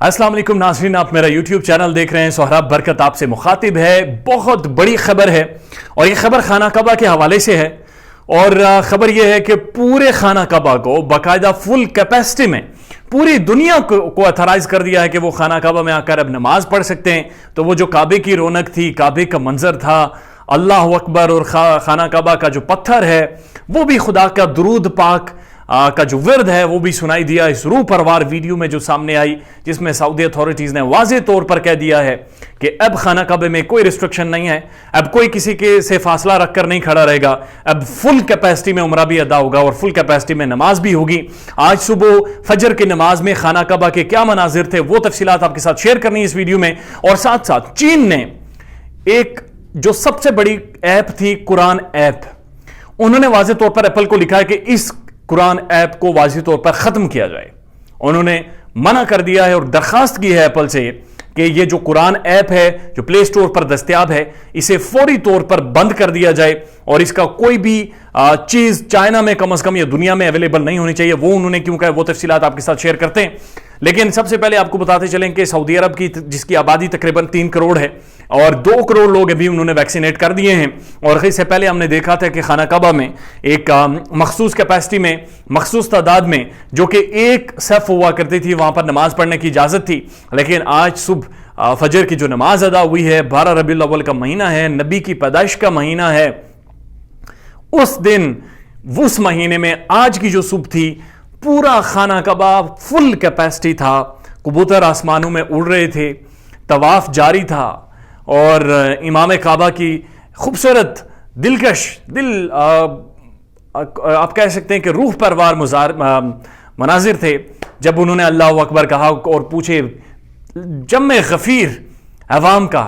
अस्सलाम वालेकुम नाज़रीन, आप मेरा यूट्यूब चैनल देख रहे हैं। सोहराब बरकत आपसे मुखातिब है। बहुत बड़ी खबर है और ये खबर खाना काबा के हवाले से है। और खबर यह है कि पूरे खाना काबा को बाकायदा फुल कैपेसिटी में पूरी दुनिया को अथराइज कर दिया है कि वो खाना काबा में आकर अब नमाज पढ़ सकते हैं। तो वो जो काबे की रौनक थी, काबे का मंजर था, अल्लाह अकबर, और खाना काबा का जो पत्थर है वो भी खुदा का दुरूद पाक का जो विर्द है वो भी सुनाई दिया इस रूह परवार वीडियो में जो सामने आई, जिसमें सऊदी अथॉरिटीज ने वाज़ेह तौर पर कह दिया है कि अब खाना काबे में कोई रिस्ट्रिक्शन नहीं है, अब कोई किसी के से फासला रखकर नहीं खड़ा रहेगा, अब फुल कैपेसिटी में उमरा भी अदा होगा और फुल कैपेसिटी में नमाज भी होगी। आज सुबह फजर की नमाज में खाना काबा के क्या मनाजिर थे वो तफसीलात आपके साथ शेयर करनी है इस वीडियो में। और साथ साथ चीन ने एक जो सबसे बड़ी ऐप थी कुरान ऐप, उन्होंने वाज़ेह तौर पर एप्पल को लिखा है कि इस कुरान ऐप को वाज़ेह तौर पर खत्म किया जाए। उन्होंने मना कर दिया है और दरखास्त की है एप्पल से कि ये जो कुरान ऐप है जो प्ले स्टोर पर दस्तयाब है इसे फौरी तौर पर बंद कर दिया जाए और इसका कोई भी चीज चाइना में कम से कम या दुनिया में अवेलेबल नहीं होनी चाहिए। वो उन्होंने क्यों कहा वो तफसीलात आपके साथ शेयर करते हैं। लेकिन सबसे पहले आपको बताते चलें कि सऊदी अरब की जिसकी आबादी तकरीबन 3 करोड़ है और 2 करोड़ लोग अभी उन्होंने वैक्सीनेट कर दिए हैं। और इससे पहले हमने देखा था कि खाना काबा में एक मखसूस कैपेसिटी में, मखसूस तादाद में, जो कि एक सफ हुआ करती थी, वहां पर नमाज पढ़ने की इजाजत थी। लेकिन आज सुबह फजर की जो नमाज अदा हुई है, 12 रबीउल अव्वल का महीना है, नबी की पैदाइश का महीना है, उस दिन उस महीने में आज की जो सुबह थी पूरा खाना काबा फुल कैपेसिटी था, कबूतर आसमानों में उड़ रहे थे, तवाफ जारी था और इमाम काबा की खूबसूरत दिलकश आप कह सकते हैं कि रूह परवार मनाजिर थे जब उन्होंने अल्लाह अकबर कहा और पूछे जम्मे गफीर अवाम का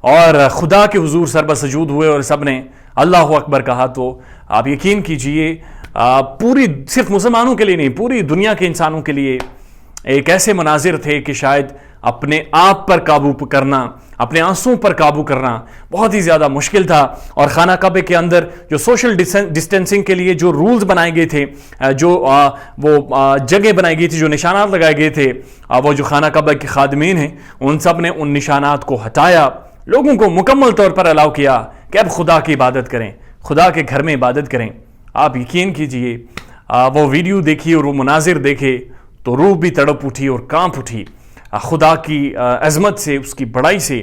और खुदा के हुजूर सरब सजूद हुए और सब ने अल्लाह अकबर कहा। तो आप यकीन कीजिए पूरी सिर्फ मुसलमानों के लिए नहीं पूरी दुनिया के इंसानों के लिए एक ऐसे मनाजिर थे कि शायद अपने आप पर काबू करना, अपने आंसुओं पर काबू करना बहुत ही ज़्यादा मुश्किल था। और खाना काबे के अंदर जो सोशल डिस्टेंसिंग के लिए जो रूल्स बनाए गए थे, जो वो जगह बनाई गई थी, जो निशानात लगाए गए थे, वो जो खाना काबा के खादमीन हैं उन सब ने उन निशानात को हटाया, लोगों को मुकम्मल तौर पर अलाउ किया कि अब खुदा की इबादत करें, खुदा के घर में इबादत करें। आप यकीन कीजिए वो वीडियो देखी और वो मनाजिर देखे तो रूह भी तड़प उठी और कांप उठी खुदा की अजमत से, उसकी बड़ाई से।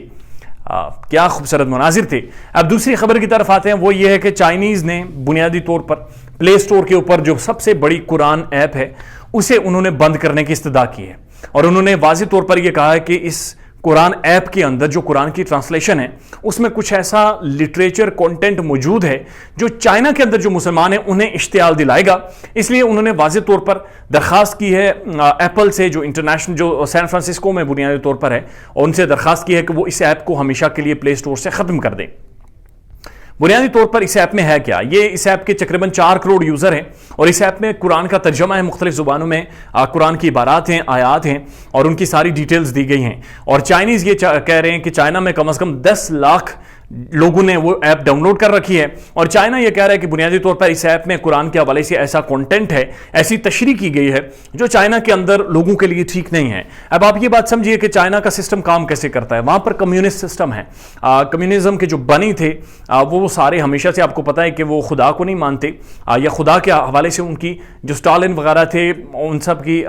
क्या खूबसूरत मनाजिर थे। अब दूसरी खबर की तरफ आते हैं, वो ये है कि चाइनीज़ ने बुनियादी तौर पर प्ले स्टोर के ऊपर जो सबसे बड़ी कुरान ऐप है उसे उन्होंने बंद करने की इस्तदा की है और उन्होंने वाज़ेह तौर पर यह कहा है कि इस कुरान ऐप के अंदर जो कुरान की ट्रांसलेशन है उसमें कुछ ऐसा लिटरेचर कंटेंट मौजूद है जो चाइना के अंदर जो मुसलमान हैं उन्हें इश्तियाल दिलाएगा। इसलिए उन्होंने वाज़ेह तौर पर दरखास्त की है एप्पल से, जो इंटरनेशनल जो सैन फ्रांसिस्को में बुनियादी तौर पर है, और उनसे दरखास्त की है कि वो इस ऐप को हमेशा के लिए प्ले स्टोर से ख़त्म कर दें। बुनियादी तौर पर इस ऐप में है क्या, ये इस ऐप के तकरीबन 4 करोड़ यूज़र हैं और इस ऐप में कुरान का तर्जमा है, मुख्तलिफ ज़ुबानों में कुरान की इबारात हैं, आयात हैं और उनकी सारी डिटेल्स दी गई हैं। और चाइनीज़ ये कह रहे हैं कि चाइना में कम से कम 10 लाख लोगों ने वो ऐप डाउनलोड कर रखी है और चाइना ये कह रहा है कि बुनियादी तौर पर इस ऐप में कुरान के हवाले से ऐसा कंटेंट है, ऐसी तशरीह की गई है जो चाइना के अंदर लोगों के लिए ठीक नहीं है। अब आप ये बात समझिए कि चाइना का सिस्टम काम कैसे करता है। वहाँ पर कम्युनिस्ट सिस्टम है, कम्युनिज्म के जो बनी थे वो सारे हमेशा से आपको पता है कि वो खुदा को नहीं मानते या खुदा के हवाले से उनकी जो स्टालिन वगैरह थे उन सब की,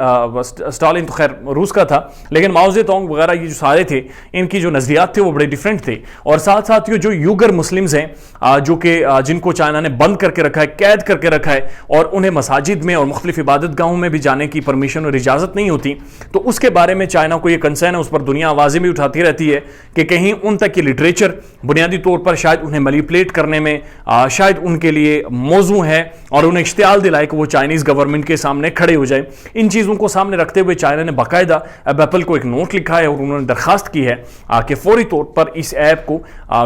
स्टालिन तो खैर रूस का था लेकिन माओ ज़ेडोंग वगैरह ये जो सारे थे इनकी जो नज़रियात थे वो बड़े डिफरेंट थे। और साथ साथ जो यूगर मुस्लिम्स हैं जो कि जिनको चाइना ने बंद करके रखा है, कैद करके रखा है और उन्हें मसाजिद में और मुख्तलिफ इबादत गाहों में भी जाने की परमिशन और इजाज़त नहीं होती, तो उसके बारे में चाइना को ये कंसर्न है, उस पर दुनिया आवाज़ें भी उठाती रहती है कि कहीं उन तक ये लिटरेचर बुनियादी तौर पर शायद उन्हें मैनिपुलेट करने में शायद उनके लिए मौजू है और उन्हें इश्तियाल दिलाए कि वो चाइनीज़ गवर्नमेंट के सामने खड़े हो जाए। इन चीज़ों को सामने रखते हुए चाइना ने बाकायदा अब एप्पल को एक नोट लिखा है और उन्होंने दरखास्त की है कि फौरी तौर पर इस ऐप को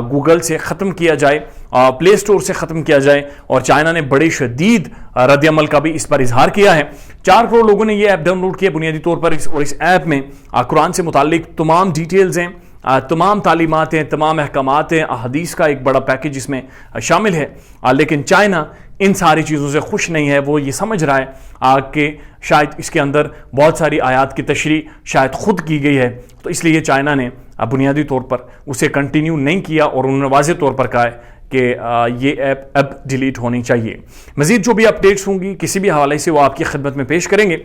गूगल से ख़त्म किया जाए, प्ले स्टोर से ख़त्म किया जाए। और चाइना ने बड़े शदीद रद्द-ए-अमल का भी इस पर इजहार किया है। 4 करोड़ लोगों ने यह ऐप डाउनलोड किया बुनियादी तौर पर और इस ऐप में कुरान से मुताल्लिक तमाम डिटेल्स हैं, तमाम तालीमात हैं, तमाम अहकामात हैं, अहदीस का एक बड़ा पैकेज इसमें शामिल है। लेकिन चाइना ان ساری چیزوں سے خوش نہیں ہے، وہ یہ سمجھ رہا ہے کہ شاید اس کے اندر بہت ساری آیات کی تشریح شاید خود کی گئی ہے، تو اس لیے چائنا نے بنیادی طور پر اسے کنٹینیو نہیں کیا اور انہوں نے واضح طور پر کہا ہے کہ یہ ایپ اب ڈیلیٹ ہونی چاہیے۔ مزید جو بھی اپڈیٹس ہوں گی کسی بھی حوالے سے وہ آپ کی خدمت میں پیش کریں گے۔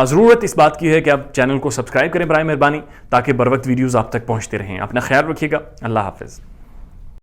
ضرورت اس بات کی ہے کہ آپ چینل کو سبسکرائب کریں برائے مہربانی، تاکہ بر وقت ویڈیوز آپ تک پہنچتے رہیں۔ اپنا خیال رکھیے گا، اللہ حافظ۔